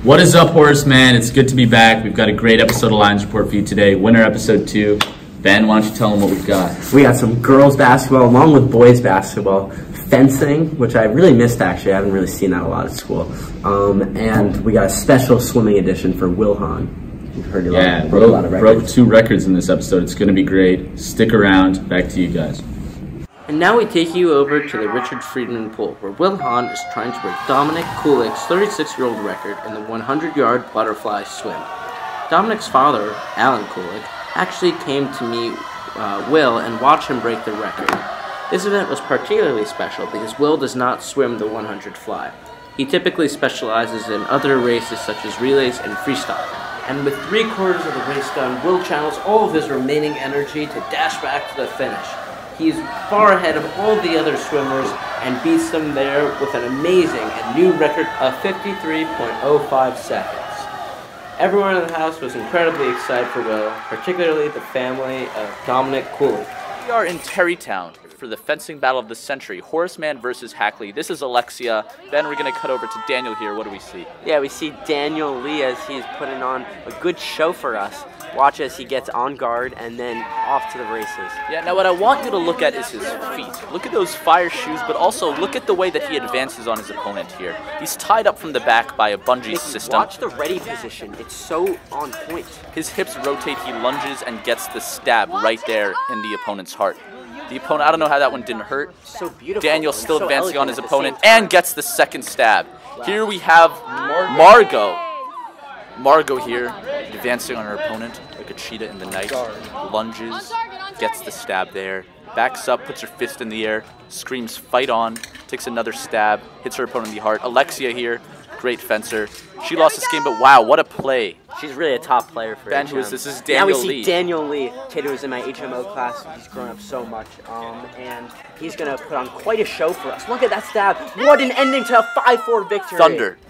What is up, Horace Man? It's good to be back. We've got a great episode of Lions Report for you today. Winter episode 2. Ben, why don't you tell them what we've got? We got some girls basketball along with boys basketball, fencing, which I really missed actually. I haven't really seen that a lot at school. And we got a special swimming edition for Wilhan. You've heard broke a lot of records. Broke 2 records in this episode. It's going to be great. Stick around. Back to you guys. And now we take you over to the Richard Friedman pool, where Wilhan is trying to break Dominic Kulik's 36-year-old record in the 100-yard butterfly swim. Dominic's father, Alan Kulik, actually came to meet Will and watch him break the record. This event was particularly special because Will does not swim the 100 fly. He typically specializes in other races such as relays and freestyle. And with 3/4 of the race done, Will channels all of his remaining energy to dash back to the finish. He's far ahead of all the other swimmers and beats them there with an amazing and new record of 53.05 seconds. Everyone in the house was incredibly excited for Will, particularly the family of Dominic Kulik. We are in Terrytown for the fencing battle of the century, Horace Man versus Hackley. This is Alexia. Ben, we're going to cut over to Daniel here. What do we see? Yeah, we see Daniel Lee as he's putting on a good show for us. Watch as he gets on guard and then off to the races. Yeah, now what I want you to look at is his feet. Look at those fire shoes, but also look at the way that he advances on his opponent here. He's tied up from the back by a bungee system. Watch the ready position. It's so on point. His hips rotate, he lunges and gets the stab right there in the opponent's heart. The opponent, I don't know how that one didn't hurt. So beautiful. Daniel still so advancing on his opponent and and gets the second stab. Here we have Margot. Margot here, advancing on her opponent like a cheetah in the night. Lunges, gets the stab there. Backs up, puts her fist in the air, screams fight on, takes another stab, hits her opponent in the heart. Alexia here, great fencer. She lost this game, but wow, what a play. She's really a top player for Ben, HM. who is this? This is Daniel Lee. Now we see Daniel Lee, kid who was in my HMO class. He's grown up so much, and he's going to put on quite a show for us. Look at that stab. What an ending to a 5-4 victory.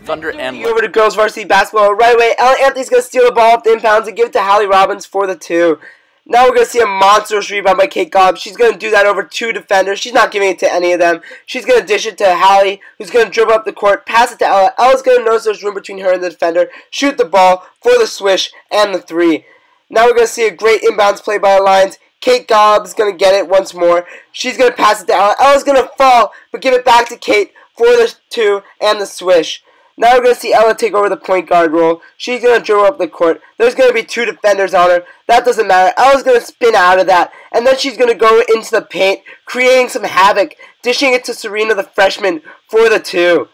Thunder and Over to girls varsity basketball. Right away, Ella Anthony's going to steal the ball off the inbounds and give it to Hallie Robbins for the 2. Now we're going to see a monstrous rebound by Kate Gobb. She's going to do that over 2 defenders. She's not giving it to any of them. She's going to dish it to Hallie, who's going to dribble up the court, pass it to Ella. Ella's going to notice there's room between her and the defender, shoot the ball for the swish and the 3. Now we're going to see a great inbounds play by the Lions. Kate Gobb is going to get it once more. She's going to pass it to Ella. Ella's going to fall, but give it back to Kate for the 2 and the swish. Now we're going to see Ella take over the point guard role. She's going to dribble up the court. There's going to be 2 defenders on her. That doesn't matter. Ella's going to spin out of that. And then she's going to go into the paint, creating some havoc, dishing it to Serena, the freshman, for the 2.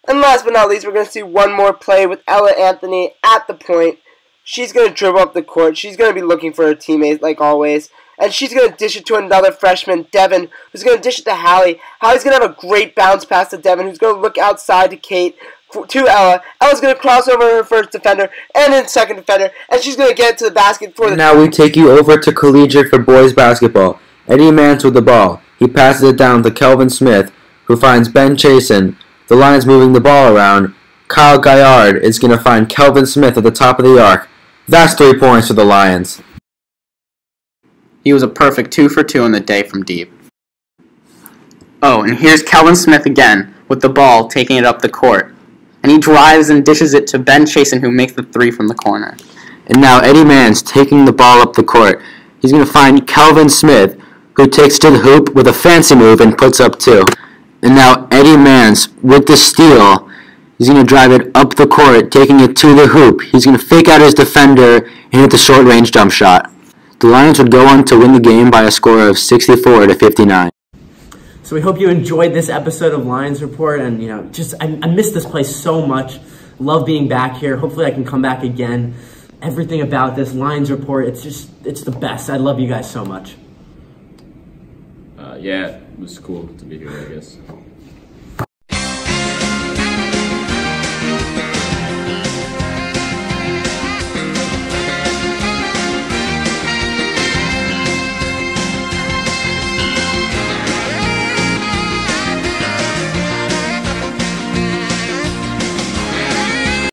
And last but not least, we're going to see one more play with Ella Anthony at the point. She's going to dribble up the court. She's going to be looking for her teammates, like always. And she's going to dish it to another freshman, Devin, who's going to dish it to Hallie. Hallie's going to have a great bounce pass to Devin, who's going to look outside to Kate, to Ella. Ella's going to cross over her first defender and then second defender, and she's going to get it to the basket for the... Now we take you over to collegiate for boys basketball. Eddie Mance with the ball. He passes it down to Kelvin Smith, who finds Ben Chasen. The Lions moving the ball around. Kyle Gaillard is going to find Kelvin Smith at the top of the arc. That's 3 points for the Lions. He was a perfect 2 for 2 on the day from deep. Oh, and here's Kelvin Smith again with the ball, taking it up the court. And he drives and dishes it to Ben Chasen, who makes the 3 from the corner. And now Eddie Mance taking the ball up the court. He's going to find Kelvin Smith, who takes to the hoop with a fancy move and puts up 2. And now Eddie Mance with the steal. He's going to drive it up the court, taking it to the hoop. He's going to fake out his defender and hit the short-range jump shot. The Lions would go on to win the game by a score of 64-59. So we hope you enjoyed this episode of Lions Report, and I miss this place so much. Love being back here. Hopefully I can come back again. Everything about this Lions Report, it's the best. I love you guys so much. Yeah, it was cool to be here, I guess.